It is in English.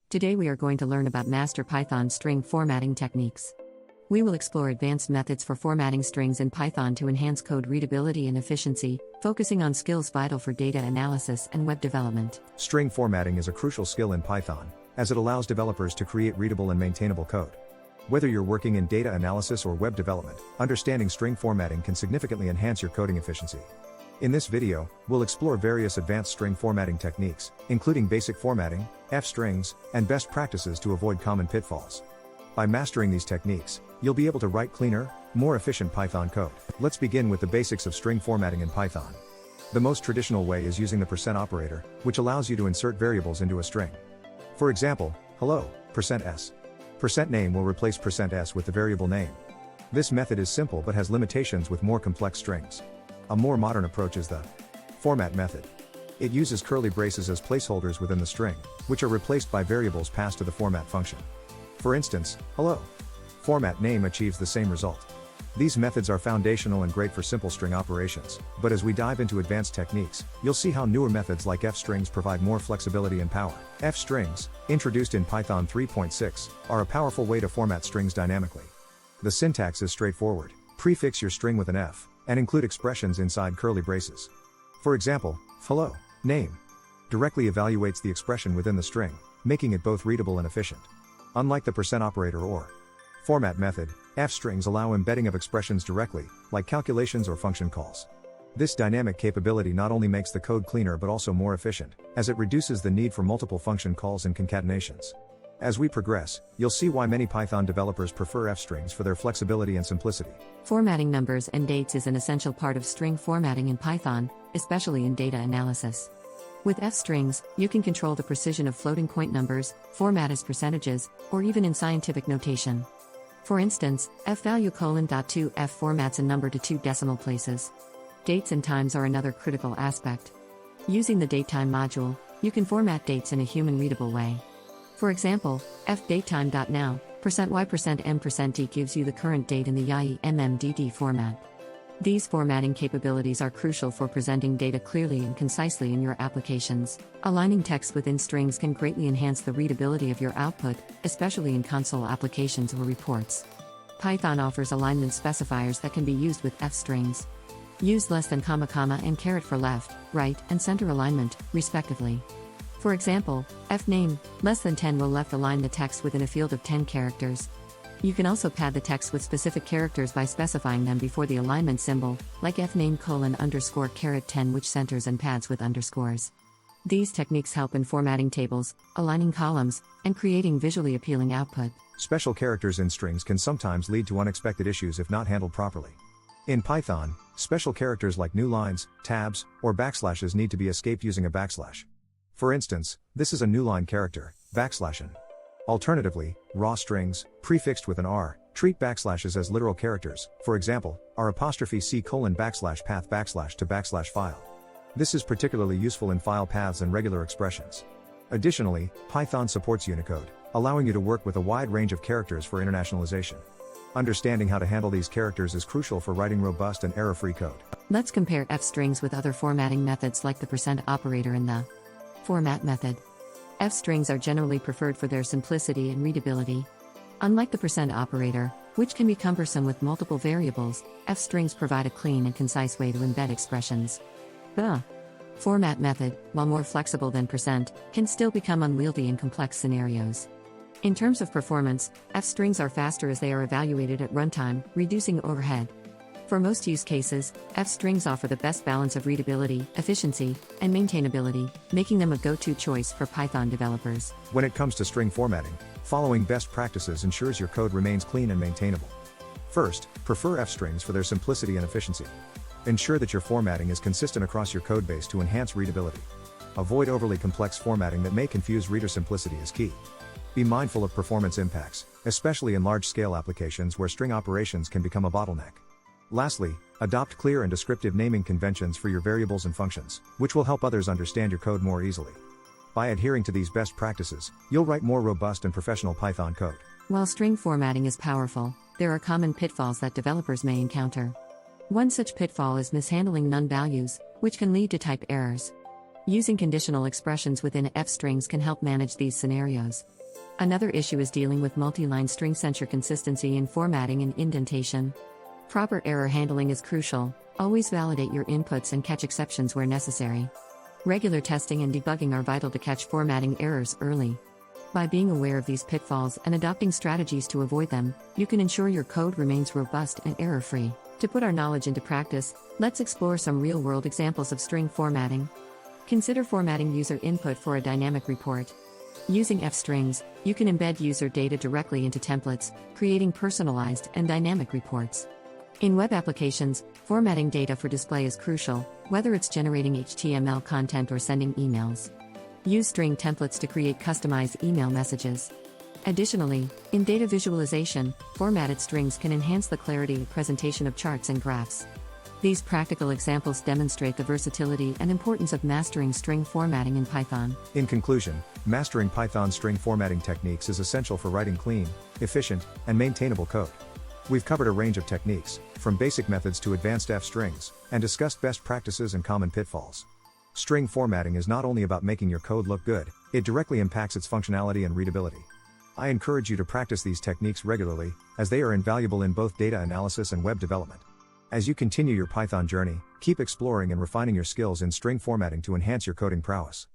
Today we are going to learn about master Python string formatting techniques. We will explore advanced methods for formatting strings in Python to enhance code readability and efficiency, focusing on skills vital for data analysis and web development. String formatting is a crucial skill in Python, as it allows developers to create readable and maintainable code. Whether you're working in data analysis or web development, understanding string formatting can significantly enhance your coding efficiency. In this video, we'll explore various advanced string formatting techniques, including basic formatting, f-strings, and best practices to avoid common pitfalls. By mastering these techniques, you'll be able to write cleaner, more efficient Python code. Let's begin with the basics of string formatting in Python. The most traditional way is using the percent operator, which allows you to insert variables into a string. For example, hello, %s. %name will replace %s with the variable name. This method is simple but has limitations with more complex strings. A more modern approach is the format method. It uses curly braces as placeholders within the string, which are replaced by variables passed to the format function. For instance, hello. Format name achieves the same result. These methods are foundational and great for simple string operations, but as we dive into advanced techniques, you'll see how newer methods like f-strings provide more flexibility and power. F-strings, introduced in Python 3.6, are a powerful way to format strings dynamically. The syntax is straightforward. Prefix your string with an f, and include expressions inside curly braces. For example, hello, name, directly evaluates the expression within the string, making it both readable and efficient. Unlike the percent operator or format method, f-strings allow embedding of expressions directly, like calculations or function calls. This dynamic capability not only makes the code cleaner but also more efficient, as it reduces the need for multiple function calls and concatenations. As we progress, you'll see why many Python developers prefer f-strings for their flexibility and simplicity. Formatting numbers and dates is an essential part of string formatting in Python, especially in data analysis. With f-strings, you can control the precision of floating point numbers, format as percentages, or even in scientific notation. For instance, f_2 f formats a number to 2 decimal places. Dates and times are another critical aspect. Using the datetime module, you can format dates in a human-readable way. For example, fDatetime.now, %y%m%d gives you the current date in the YEMMDD format. These formatting capabilities are crucial for presenting data clearly and concisely in your applications. Aligning text within strings can greatly enhance the readability of your output, especially in console applications or reports. Python offers alignment specifiers that can be used with f-strings. Use less than comma and caret for left, right, and center alignment, respectively. For example, fname, less than 10 will left align the text within a field of 10 characters. You can also pad the text with specific characters by specifying them before the alignment symbol, like fname:_10 which centers and pads with underscores. These techniques help in formatting tables, aligning columns, and creating visually appealing output. Special characters in strings can sometimes lead to unexpected issues if not handled properly. In Python, special characters like new lines, tabs, or backslashes need to be escaped using a backslash. For instance, this is a new line character, \n. Alternatively, raw strings, prefixed with an r, treat backslashes as literal characters, for example, r'(c:\path\file. This is particularly useful in file paths and regular expressions. Additionally, Python supports Unicode, allowing you to work with a wide range of characters for internationalization. Understanding how to handle these characters is crucial for writing robust and error-free code. Let's compare f-strings with other formatting methods like the percent operator and the format method. F-strings are generally preferred for their simplicity and readability. Unlike the percent operator, which can be cumbersome with multiple variables, f-strings provide a clean and concise way to embed expressions. The format method, while more flexible than percent, can still become unwieldy in complex scenarios. In terms of performance, f-strings are faster as they are evaluated at runtime, reducing overhead. For most use cases, f-strings offer the best balance of readability, efficiency, and maintainability, making them a go-to choice for Python developers. When it comes to string formatting, following best practices ensures your code remains clean and maintainable. First, prefer f-strings for their simplicity and efficiency. Ensure that your formatting is consistent across your codebase to enhance readability. Avoid overly complex formatting that may confuse reader simplicity is key. Be mindful of performance impacts, especially in large-scale applications where string operations can become a bottleneck. Lastly, adopt clear and descriptive naming conventions for your variables and functions, which will help others understand your code more easily. By adhering to these best practices, you'll write more robust and professional Python code. While string formatting is powerful, there are common pitfalls that developers may encounter. One such pitfall is mishandling none values, which can lead to type errors. Using conditional expressions within f-strings can help manage these scenarios. Another issue is dealing with multi-line string censure consistency in formatting and indentation. Proper error handling is crucial. Always validate your inputs and catch exceptions where necessary. Regular testing and debugging are vital to catch formatting errors early. By being aware of these pitfalls and adopting strategies to avoid them, you can ensure your code remains robust and error-free. To put our knowledge into practice, let's explore some real-world examples of string formatting. Consider formatting user input for a dynamic report. Using f-strings, you can embed user data directly into templates, creating personalized and dynamic reports. In web applications, formatting data for display is crucial, whether it's generating HTML content or sending emails. Use string templates to create customized email messages. Additionally, in data visualization, formatted strings can enhance the clarity and presentation of charts and graphs. These practical examples demonstrate the versatility and importance of mastering string formatting in Python. In conclusion, mastering Python string formatting techniques is essential for writing clean, efficient, and maintainable code. We've covered a range of techniques, from basic methods to advanced f-strings, and discussed best practices and common pitfalls. String formatting is not only about making your code look good, it directly impacts its functionality and readability. I encourage you to practice these techniques regularly, as they are invaluable in both data analysis and web development. As you continue your Python journey, keep exploring and refining your skills in string formatting to enhance your coding prowess.